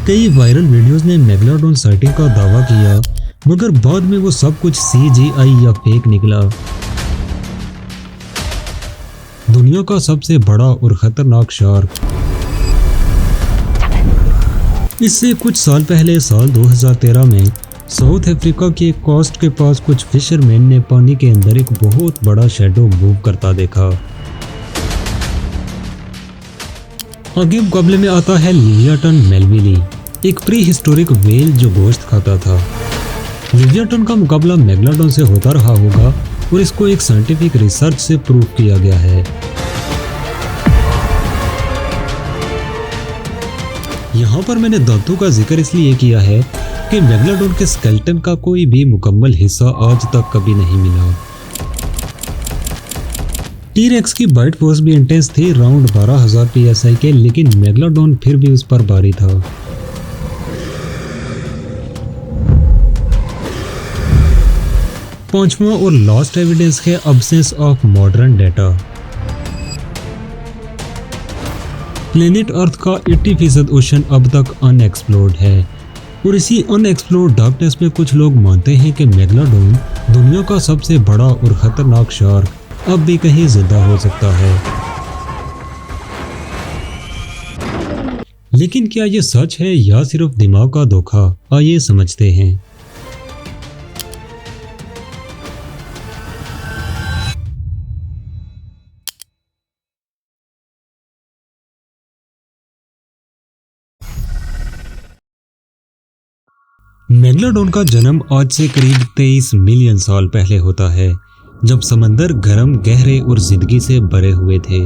कई viral videos ने megalodon sighting का दावा किया, मगर बाद में वो सब कुछ CGI या फेक निकला। दुनिया का सबसे बड़ा और खतरनाक शार्क। इससे कुछ साल पहले साल 2013 में साउथ अफ्रीका के एक कोस्ट के पास कुछ फिशरमैन ने पानी के अंदर एक बहुत बड़ा शैडो मूव करता देखा। आगे मुकाबले में आता है लिवियाटन मेलविली, एक प्री हिस्टोरिक व्हेल जो गोश्त खाता था। लिवियाटन का मुकाबला मेगालोडॉन से होता रहा होगा और इसको एक साइंटिफिक रिसर्च से प्रूव किया गया है। यहाँ पर मैंने दांतों का जिक्र इसलिए किया है कि मेगालोडॉन के स्केलेटन का कोई भी मुकम्मल हिस्सा आज तक कभी नहीं मिला। टी-रेक्स की बाइट फोर्स भी इंटेंस थी, राउंड 12,000 PSI के, लेकिन मेगालोडॉन फिर भी उस पर भारी था। पांचवा और लास्ट एविडेंस है absence of modern data. Planet earth का 80% ओशन अब तक अनएक्सप्लोर्ड है और इसी अनएक्सप्लोर्ड डार्कनेस में कुछ लोग मानते हैं कि मेगालोडॉन दुनिया का सबसे बड़ा और खतरनाक शार्क अब भी कहीं जिंदा हो सकता है। लेकिन क्या ये सच है या सिर्फ दिमाग का धोखा? आइए समझते हैं। मेगालोडॉन का जन्म आज से करीब 23 मिलियन साल पहले होता है, जब समंदर गर्म, गहरे और जिंदगी से भरे हुए थे।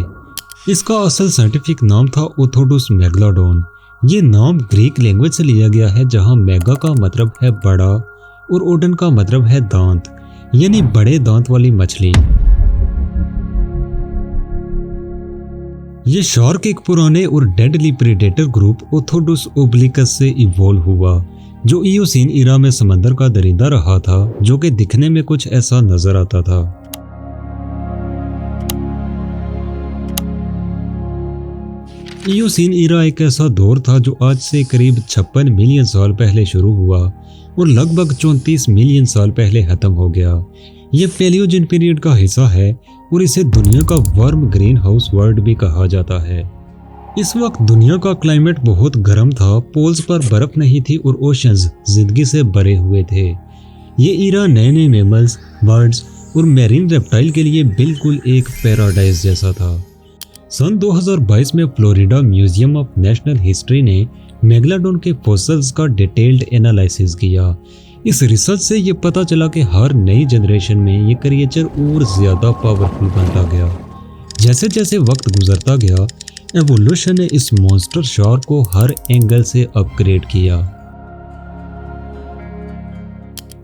इसका असल साइंटिफिक नाम था ओथोडुस मेगालोडॉन। ये नाम ग्रीक लैंग्वेज से लिया गया है, जहां मेगा का मतलब है बड़ा और ओडन का मतलब है दांत, यानी बड़े दांत वाली मछली। ये शार्क एक पुराने और डेडली प्रेडेटर ग्रुप ओथोडुस ओब्लिकस से इवॉल्व हुआ, जो इयोसीन इरा में समंदर का दरिंदा रहा था, जो कि दिखने में कुछ ऐसा नजर आता था। इयोसीन इरा एक ऐसा दौर था जो आज से करीब 56 मिलियन साल पहले शुरू हुआ और लगभग 34 मिलियन साल पहले खत्म हो गया। ये पैलियोजन पीरियड का हिस्सा है और इसे दुनिया का वार्म ग्रीन हाउस वर्ल्ड भी कहा जाता है। इस वक्त दुनिया का क्लाइमेट बहुत गर्म था, पोल्स पर बर्फ नहीं थी और ओशंस जिंदगी से भरे हुए थे। ये ईरा नए नए मैमल्स, बर्ड्स और मैरीन रेप्टाइल के लिए बिल्कुल एक पैराडाइज जैसा था। सन 2022 में Florida museum of national history ने मेगालोडॉन के फॉसिल्स का डिटेल्ड एनालिसिस किया। इस रिसर्च से ये पता चला कि हर नई जनरेशन में ये क्रिएचर और ज्यादा पावरफुल बनता गया। जैसे जैसे वक्त गुजरता गया, एवोल्यूशन ने इस मॉन्स्टर शार्क को हर एंगल से अपग्रेड किया।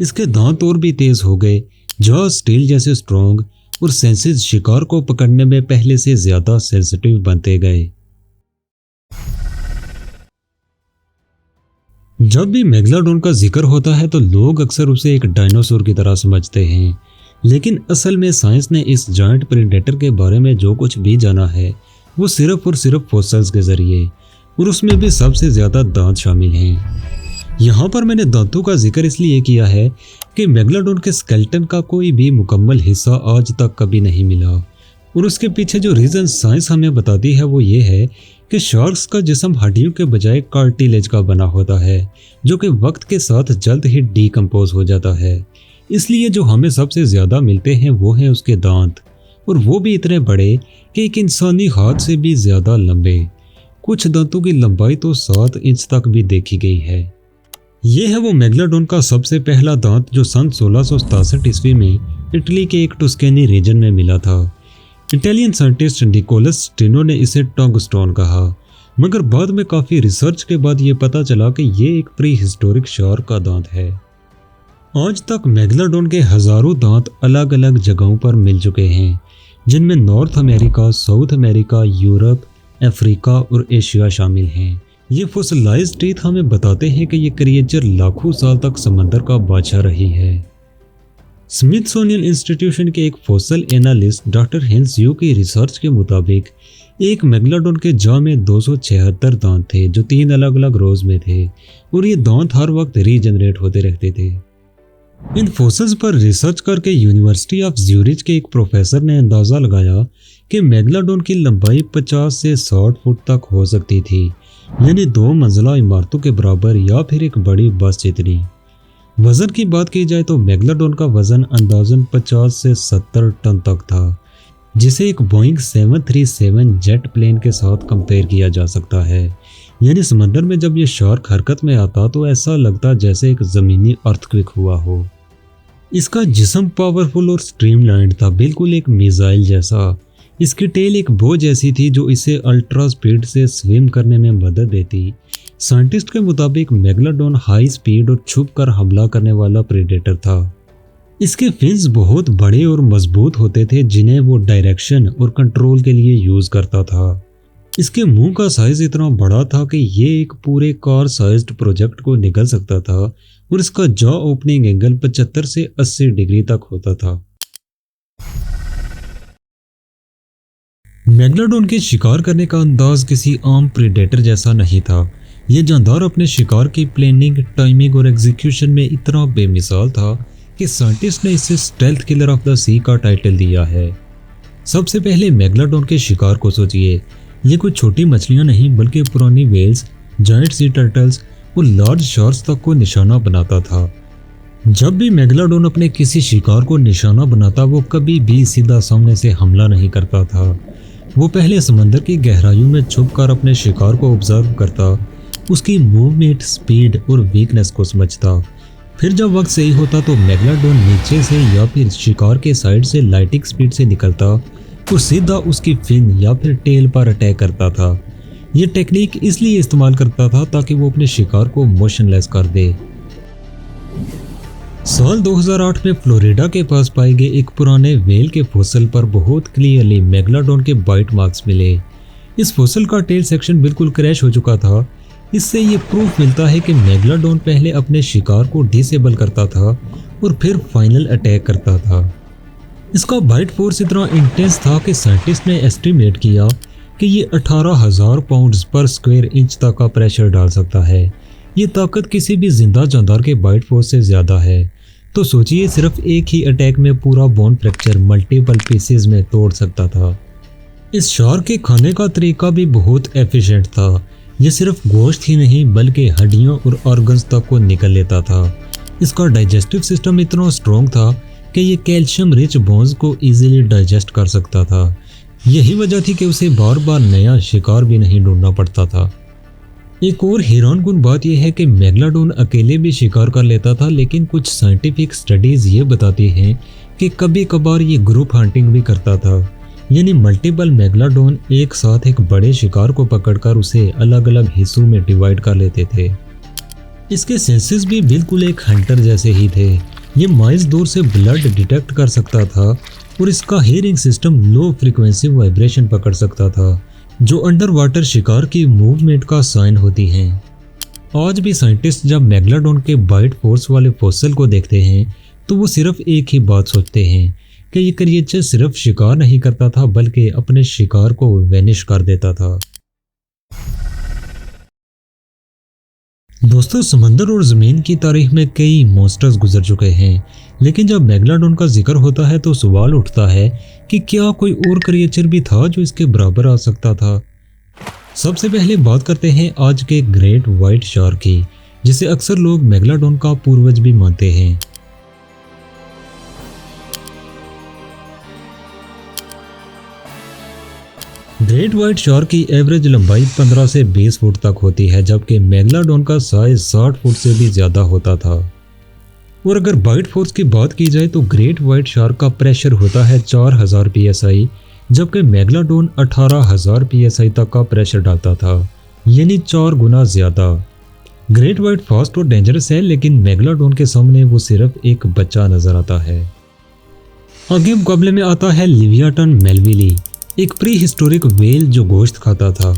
इसके दांत और भी तेज हो गए, जॉ स्टील जैसे स्ट्रॉन्ग और सेंसेस शिकार को पकड़ने में पहले से ज्यादा सेंसिटिव बनते गए। जब भी मेगालोडॉन का जिक्र होता है तो लोग अक्सर उसे एक डायनासोर की तरह समझते हैं, लेकिन असल में साइंस ने इस जायंट प्रेडेटर के बारे में जो कुछ भी जाना है वो सिर्फ और सिर्फ फॉसिल्स के जरिए, और उसमें भी सबसे ज्यादा दांत शामिल हैं। यहाँ पर मैंने दांतों का जिक्र इसलिए किया है कि मेगालोडॉन के स्केलेटन का कोई भी मुकम्मल हिस्सा आज तक कभी नहीं मिला, और उसके पीछे जो रीजन साइंस हमें बताती है वो ये है कि शार्क्स का जिस्म हड्डियों के बजाय कार्टिलेज का बना होता है, जो कि वक्त के साथ जल्द ही डीकम्पोज हो जाता है। इसलिए जो हमें सबसे ज्यादा मिलते हैं वो हैं उसके दांत, और वो भी इतने बड़े कि एक इंसानी हाथ से भी ज्यादा लंबे। कुछ दांतों की लंबाई तो 7 इंच तक भी देखी गई है। ये है वो मेगालोडॉन का सबसे पहला दांत, जो सन 1667 ईस्वी में इटली के एक टस्कैनी रीजन में मिला था। इटालियन साइंटिस्ट निकोलस स्टिनो ने इसे टंगस्टोन कहा, मगर बाद में काफी रिसर्च के बाद ये पता चला कि ये एक प्री हिस्टोरिक शार्क का दांत है। आज तक मेगालोडॉन के हजारों दांत अलग अलग जगहों पर मिल चुके हैं, जिनमें north America, south America, Europe, Africa और एशिया शामिल हैं। ये फॉसिलाइज्ड टीथ हमें बताते हैं कि ये क्रिएचर लाखों साल तक समंदर का बादशाह रही है। स्मिथसोनियन इंस्टीट्यूशन के एक fossil analyst doctor hence you की रिसर्च के मुताबिक एक मेगलाडोन के जॉ में 276 दांत थे जो 3 अलग अलग रोज में थे और ये दांत हर वक्त रीजनरेट होते रहते थे। इन फोसिल्स पर रिसर्च करके यूनिवर्सिटी ऑफ ज्यूरिच के एक प्रोफेसर ने अंदाजा लगाया कि मेगलाडोन की लंबाई 50 से 60 फुट तक हो सकती थी, यानी 2 मंजिला इमारतों के बराबर या फिर एक बड़ी बस जितनी। वजन की बात की जाए तो मेगलाडोन का वजन अंदाजन 50 से 70 टन तक था, जिसे एक बोइंग 737 जेट प्लेन के साथ कंपेयर किया जा सकता है। यानी समंदर में जब ये शार्क हरकत में आता तो ऐसा लगता जैसे एक ज़मीनी अर्थक्वेक हुआ हो। इसका जिस्म पावरफुल और स्ट्रीमलाइंड था, बिल्कुल एक मिसाइल जैसा। इसकी टेल एक बो जैसी थी जो इसे अल्ट्रा स्पीड से स्विम करने में मदद देती। साइंटिस्ट के मुताबिक मेगलाडोन हाई स्पीड और छुप कर हमला करने वाला प्रेडेटर था। इसके फिन्स बहुत बड़े और मजबूत होते थे जिन्हें वो डायरेक्शन और कंट्रोल के लिए यूज करता था। इसके मुंह का साइज इतना बड़ा था कि ये एक पूरे कार साइज्ड प्रोजेक्ट को निकल सकता था और इसका जॉ ओपनिंग एंगल 75 से 80 डिग्री तक होता था। मेगलाडोन के शिकार करने का अंदाज किसी आम प्रेडेटर जैसा नहीं था। यह जानदार अपने शिकार की प्लानिंग, टाइमिंग और एग्जीक्यूशन में इतना बेमिसाल था कि साइंटिस्ट ने इसे स्टेल्थ किलर ऑफ द सी का टाइटल दिया है। सबसे पहले मेगलाडोन के शिकार को सोचिए। ये कोई छोटी मछलियां नहीं बल्कि पुरानी वेल्स, जायंट सी टर्टल्स और लार्ज शार्क्स तक को निशाना बनाता था। जब भी मेगलाडोन अपने किसी शिकार को निशाना बनाता वो कभी भी सीधा सामने से हमला नहीं करता था। वो पहले समंदर की गहराइयों में छुपकर अपने शिकार को ऑब्जर्व करता, उसकी मूवमेंट, स्पीड और वीकनेस को समझता। फिर जब वक्त सही होता तो मेगलाडोन नीचे से या फिर शिकार के साइड से लाइटिंग स्पीड से निकलता और सीधा उसकी फिन या फिर टेल पर अटैक करता था। ये टेक्निक इसलिए इस्तेमाल करता था ताकि वो अपने शिकार को मोशनलेस कर दे। साल 2008 में फ्लोरिडा के पास पाए गए एक पुराने व्हेल के फॉसिल पर बहुत क्लियरली मेगलाडोन के बाइट मार्क्स मिले। इस फॉसिल का टेल सेक्शन बिल्कुल क्रैश हो चुका था। इससे ये प्रूफ मिलता है कि मेगलाडोन पहले अपने शिकार को डिसेबल करता था और फिर फाइनल अटैक करता था। इसका बाइट फोर्स इतना इंटेंस था कि साइंटिस्ट ने एस्टिमेट किया कि ये 18,000 पाउंड्स पर स्क्वायर इंच तक का प्रेशर डाल सकता है। ये ताकत किसी भी जिंदा जानदार के बाइट फोर्स से ज़्यादा है। तो सोचिए, सिर्फ एक ही अटैक में पूरा बोन फ्रैक्चर मल्टीपल पीसेस में तोड़ सकता था। इस शार्क के खाने का तरीका भी बहुत एफिशिएंट था। ये सिर्फ गोश्त ही नहीं बल्कि हड्डियों और ऑर्गन्स तक को निकल लेता था। इसका डाइजेस्टिव सिस्टम इतना स्ट्रॉन्ग था कि ये कैल्शियम रिच बोन्स को इजीली डाइजेस्ट कर सकता था। यही वजह थी कि उसे बार बार नया शिकार भी नहीं ढूंढना पड़ता था। एक और हैरानकुन बात यह है कि मेगलाडोन अकेले भी शिकार कर लेता था, लेकिन कुछ साइंटिफिक स्टडीज ये बताती हैं कि कभी कभार ये ग्रुप हंटिंग भी करता था। यानी मल्टीपल मेगलाडोन एक साथ एक बड़े शिकार को पकड़कर उसे अलग अलग हिस्सों में डिवाइड कर लेते थे। इसके सेंसेस भी बिल्कुल एक हंटर जैसे ही थे। ये माइल्स दूर से ब्लड डिटेक्ट कर सकता था और इसका hearing system low frequency vibration पकड़ सकता था, जो अंडर वाटर शिकार की मूवमेंट का साइन होती हैं। आज भी साइंटिस्ट जब मेगलाडोन के बाइट फोर्स वाले फॉसिल को देखते हैं तो वो सिर्फ एक ही बात सोचते हैं कि ये क्रिएचर सिर्फ शिकार नहीं करता था बल्कि अपने शिकार को वेनिश कर देता था। दोस्तों, समंदर और ज़मीन की तारीख में कई मॉन्स्टर्स गुजर चुके हैं, लेकिन जब मेगलाडोन का जिक्र होता है तो सवाल उठता है कि क्या कोई और क्रिएचर भी था जो इसके बराबर आ सकता था। सबसे पहले बात करते हैं आज के ग्रेट व्हाइट शार्क की, जिसे अक्सर लोग मेगलाडोन का पूर्वज भी मानते हैं। ग्रेट व्हाइट शार्क की एवरेज लंबाई 15 से 20 फुट तक होती है, जबकि मेगलाडोन का साइज 60 फुट से भी ज़्यादा होता था। और अगर बाइट फोर्स की बात की जाए तो ग्रेट व्हाइट शार्क का प्रेशर होता है 4000 psi, जबकि मेगलाडोन 18,000 psi तक का प्रेशर डालता था, यानी 4 गुना ज़्यादा। ग्रेट व्हाइट फास्ट और डेंजरस है, लेकिन मेगलाडोन के सामने वो सिर्फ एक बच्चा नजर आता है। आगे मुकाबले में आता है लिवियाटन मेलविली, एक प्री हिस्टोरिक व्हेल जो गोश्त खाता था।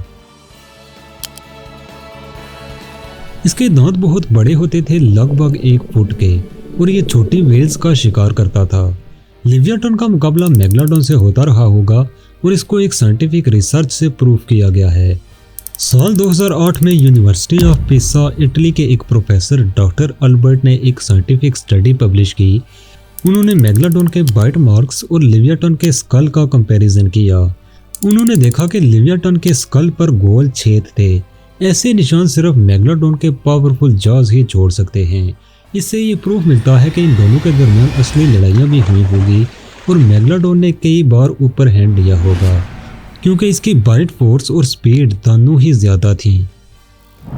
इसके दांत बहुत बड़े होते थे, लगभग 1 फुट के, और ये छोटी व्हेल्स का शिकार करता था। लिवियाटन का मुकाबला मेगलाडोन से होता रहा होगा, और इसको एक साइंटिफिक रिसर्च से प्रूफ किया गया है। साल 2008 में यूनिवर्सिटी ऑफ पिसा इटली के एक प्रोफेसर डॉक्टर अल्बर्ट ने एक साइंटिफिक स्टडी पब्लिश की। उन्होंने मेगलाडोन के बाइट मार्क्स और लिवियाटन के स्कल का कंपैरिजन किया। उन्होंने देखा कि लिवियाटन के स्कल पर गोल छेद थे। ऐसे निशान सिर्फ मेगलाडोन के पावरफुल जॉज ही छोड़ सकते हैं। इससे ये प्रूफ मिलता है कि इन दोनों के दरमियान असली लड़ाइयाँ भी हुई होगी और मेगलाडोन ने कई बार ऊपर हैंड लिया होगा, क्योंकि इसकी बाइट फोर्स और स्पीड दोनों ही ज़्यादा थी।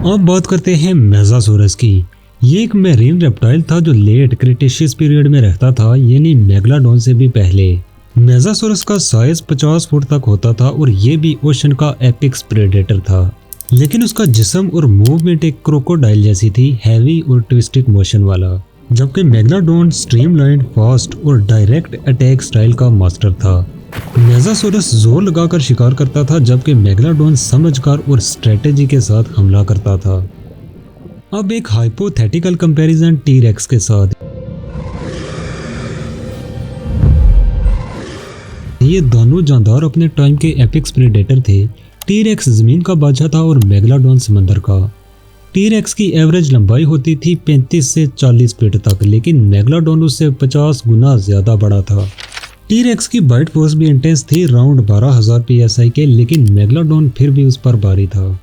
अब बात करते हैं मेगासोरस की। ये एक मैरीन रेप्टाइल था जो लेट क्रिटेशियस पीरियड में रहता था, यानी मेगलाडोन से भी पहले। मेगासोरस का साइज 50 फुट तक होता था और ये भी ओशन का एपिक्स प्रेडेटर था, लेकिन उसका जिस्म और मूवमेंट एक क्रोकोडाइल जैसी थी, हैवी और ट्विस्टिक मोशन वाला। जबकि मेगलाडोन स्ट्रीमलाइन, फास्ट और डायरेक्ट अटैक स्टाइल का मास्टर था। मेगासोरस जोर लगाकर शिकार करता था, जबकि मेगलाडोन समझकर और स्ट्रेटेजी के साथ हमला करता था। अब एक हाइपोथेटिकल कंपैरिजन टी-रेक्स के साथ। ये दोनों जानदार अपने टाइम के एपिक्स प्रेडेटर थे। टी-रेक्स जमीन का बादशाह था और मेगलाडोन समंदर का। टी-रेक्स की एवरेज लंबाई होती थी 35 से 40 फीट तक, लेकिन मेगलाडोन उससे 50 गुना ज्यादा बड़ा था। टी-रेक्स की बाइट फोर्स भी इंटेंस थी, राउंड 12,000 PSI के, लेकिन मेगलाडोन फिर भी उस पर भारी था।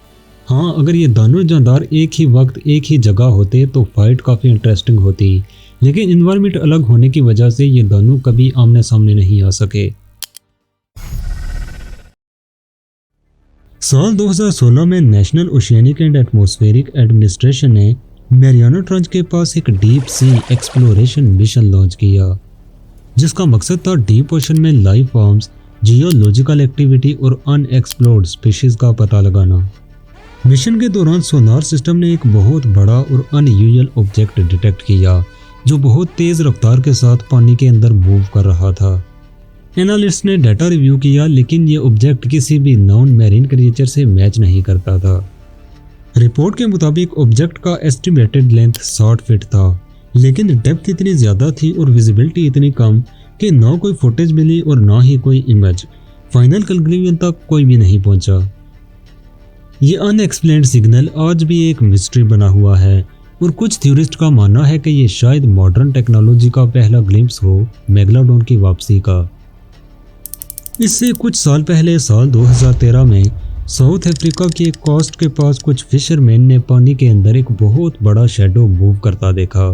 हाँ, अगर ये दोनों जानदार एक ही वक्त एक ही जगह होते तो फाइट काफ़ी इंटरेस्टिंग होती, लेकिन इन्वायरमेंट अलग होने की वजह से ये दोनों कभी आमने सामने नहीं आ सके। साल 2016 में national oceanic and atmospheric administration ने मैरियाना ट्रंच के पास एक deep sea exploration mission launch किया, जिसका मकसद था डीप ओशन में लाइफ फॉर्म्स, जियोलॉजिकल एक्टिविटी और अनएक्सप्लोर्ड स्पीशीज का पता लगाना। मिशन के दौरान सोनार सिस्टम ने एक बहुत बड़ा और अनयूजुअल ऑब्जेक्ट डिटेक्ट किया, जो बहुत तेज रफ्तार के साथ पानी के अंदर मूव कर रहा था। एनालिस्ट ने डाटा रिव्यू किया, लेकिन ये ऑब्जेक्ट किसी भी नॉन मैरीन क्रिएचर से मैच नहीं करता था। रिपोर्ट के मुताबिक ऑब्जेक्ट का एस्टिमेटेड लेंथ 60 फीट था, लेकिन डेप्थ इतनी ज़्यादा थी और विजिबिलिटी इतनी कम कि ना कोई फुटेज मिली और ना ही कोई इमेज। फाइनल कंक्लूजन तक कोई भी नहीं पहुंचा। ये अनएक्सप्लेन्ड सिग्नल आज भी एक मिस्ट्री बना हुआ है और कुछ थ्योरिस्ट का मानना है कि ये शायद मॉडर्न टेक्नोलॉजी का पहला ग्लिम्स हो मेगलाडोन की वापसी का। इससे कुछ साल पहले साल 2013 में साउथ अफ्रीका की एक कोस्ट के पास कुछ फिशरमैन ने पानी के अंदर एक बहुत बड़ा शैडो मूव करता देखा।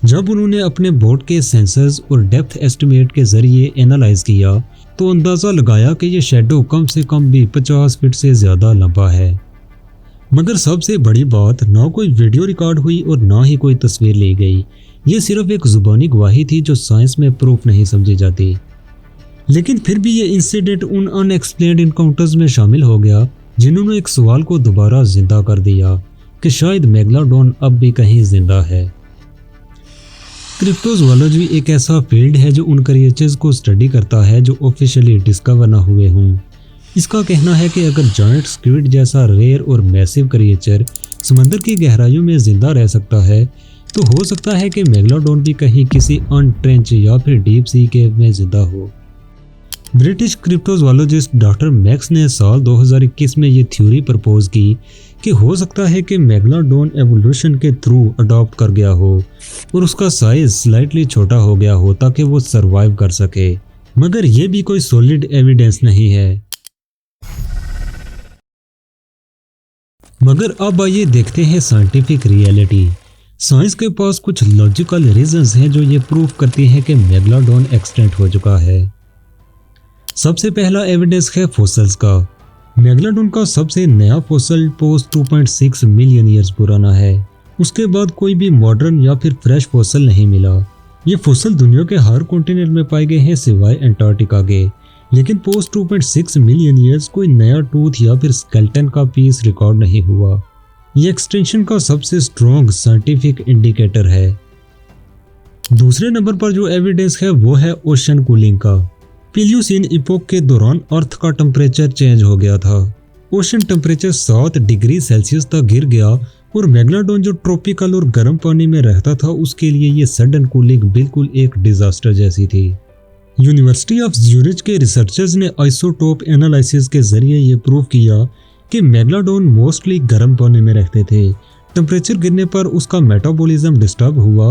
जब उन्होंने अपने बोट के सेंसर्स और डेप्थ एस्टिमेट के जरिए एनालाइज किया तो अंदाज़ा लगाया कि यह शैडो कम से कम भी 50 फीट से ज़्यादा लंबा है। मगर सबसे बड़ी बात, ना कोई वीडियो रिकॉर्ड हुई और ना ही कोई तस्वीर ली गई। ये सिर्फ एक जुबानी गवाही थी जो साइंस में प्रूफ नहीं समझी जाती। लेकिन फिर भी ये इंसिडेंट उन अनएक्सप्लेन्ड इनकाउंटर्स में शामिल हो गया जिन्होंने एक सवाल को दोबारा जिंदा कर दिया कि शायद मेगलाडोन अब भी कहीं जिंदा है। क्रिप्टोजोलॉजी एक ऐसा फील्ड है जो उन क्रिएचर्स को स्टडी करता है जो ऑफिशियली डिस्कवर ना हुए हों। इसका कहना है कि अगर जायंट स्क्विड जैसा रेयर और मैसिव क्रिएचर समंदर की गहराइयों में जिंदा रह सकता है, तो हो सकता है कि मेगलाडोन भी कहीं किसी अनट्रेंच या फिर डीप सी केव में जिंदा हो। ब्रिटिश क्रिप्टोजोलॉजिस्ट डॉक्टर मैक्स ने साल 2021 में ये थ्योरी प्रपोज की कि हो सकता है कि मेगलाडोन एवोल्यूशन के थ्रू अडॉप्ट कर गया हो और उसका साइज स्लाइटली छोटा हो गया हो ताकि वो सरवाइव कर सके, मगर ये भी कोई सॉलिड एविडेंस नहीं है। मगर अब आइए देखते हैं साइंटिफिक रियलिटी। साइंस के पास कुछ लॉजिकल रीजंस हैं जो ये प्रूफ करती हैं कि मेगलाडोन एक्सटेंट हो चुका है। सबसे पहला एविडेंस है फॉसिल्स का। मेगलाडोन का सबसे नया फॉसिल पोस्ट 2.6 मिलियन ईयर्स पुराना है। उसके बाद कोई भी मॉडर्न या फिर फ्रेश फॉसिल नहीं मिला। ये फॉसिल दुनिया के हर कॉन्टिनेंट में पाए गए हैं सिवाय एंटार्क्टिका के, लेकिन पोस्ट 2.6 मिलियन ईयर्स कोई नया टूथ या फिर स्केलेटन का पीस रिकॉर्ड नहीं हुआ। ये एक्सटेंशन का सबसे स्ट्रॉन्ग साइंटिफिक इंडिकेटर है। दूसरे नंबर पर जो एविडेंस है वो है ओशन कूलिंग का। प्लीयोसीन इपोक के दौरान अर्थ का टेम्परेचर चेंज हो गया था। ओशन टेम्परेचर 7 डिग्री सेल्सियस तक गिर गया और मेगलाडोन जो ट्रॉपिकल और गर्म पानी में रहता था उसके लिए ये सडन कूलिंग बिल्कुल एक डिजास्टर जैसी थी। यूनिवर्सिटी ऑफ ज्यूरिच के रिसर्चर्स ने आइसोटोप एनालिसिस के जरिए ये प्रूव किया कि मेगलाडोन मोस्टली गर्म पानी में रहते थे। टेम्परेचर गिरने पर उसका मेटाबॉलिज्म डिस्टर्ब हुआ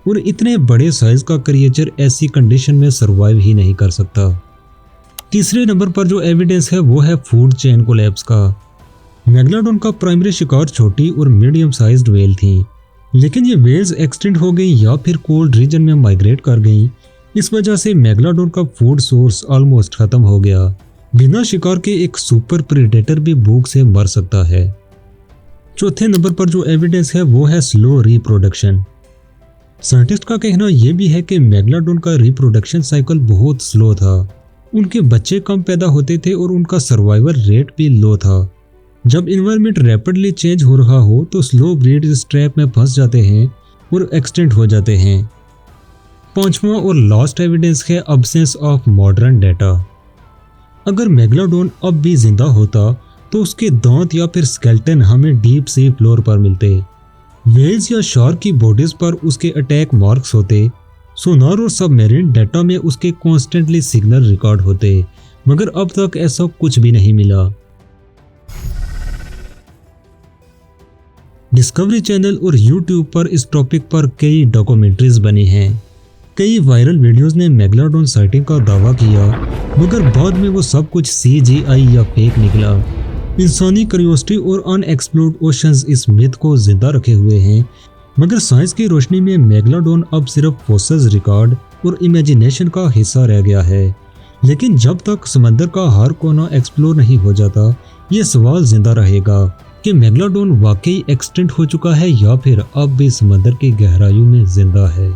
और इतने बड़े साइज का क्रिएचर ऐसी कंडीशन में सर्वाइव ही नहीं कर सकता। तीसरे नंबर पर जो एविडेंस है वो है फूड चेन कोलैप्स का। मेगलाडोन का प्राइमरी शिकार छोटी और मीडियम साइज्ड व्हेल थी, लेकिन ये व्हेल्स एक्सटिंक्ट हो गई या फिर कोल्ड रीजन में माइग्रेट कर गई। इस वजह से मेगलाडोन का फूड सोर्स ऑलमोस्ट खत्म हो गया। बिना शिकार के एक सुपर प्रेडेटर भी भूख से मर सकता है। चौथे नंबर पर जो एविडेंस है वो है स्लो रिप्रोडक्शन। साइंटिस्ट का कहना यह भी है कि मेगलाडोन का रिप्रोडक्शन साइकिल बहुत स्लो था। उनके बच्चे कम पैदा होते थे और उनका सर्वाइवल रेट भी लो था। जब इन्वायरमेंट रैपिडली चेंज हो रहा हो तो स्लो ब्रीड इस ट्रैप में फंस जाते हैं और एक्सटेंट हो जाते हैं। पांचवा और लास्ट एविडेंस है अब्सेंस ऑफ मॉडर्न डाटा। अगर मेगलाडोन अब भी जिंदा होता तो उसके दांत या फिर स्केलेटन हमें डीप सी फ्लोर पर मिलते। व्हेल्स या शार्क की बॉडीज पर उसके अटैक मार्क्स होते। सोनार और सबमरीन डाटा में उसके कॉन्स्टेंटली सिग्नल रिकॉर्ड होते, मगर अब तक ऐसा कुछ भी नहीं मिला। डिस्कवरी चैनल और यूट्यूब पर इस टॉपिक पर कई डॉक्यूमेंट्रीज बनी हैं। कई वायरल वीडियोस ने मेगलाडोन साइटिंग का दावा किया, मगर बाद में वो सब कुछ CGI या फेक निकला। इंसानी क्यूरियोसिटी और अनएक्सप्लोर्ड ओशंस इस मिथ को जिंदा रखे हुए हैं, मगर साइंस की रोशनी में मेगलाडोन अब सिर्फ फॉसिल्स रिकॉर्ड और इमेजिनेशन का हिस्सा रह गया है। लेकिन जब तक समंदर का हर कोना एक्सप्लोर नहीं हो जाता, ये सवाल जिंदा रहेगा कि मेगलाडोन वाकई एक्सटिंक्ट हो चुका है या फिर अब भी समंदर की गहराइयों में जिंदा है।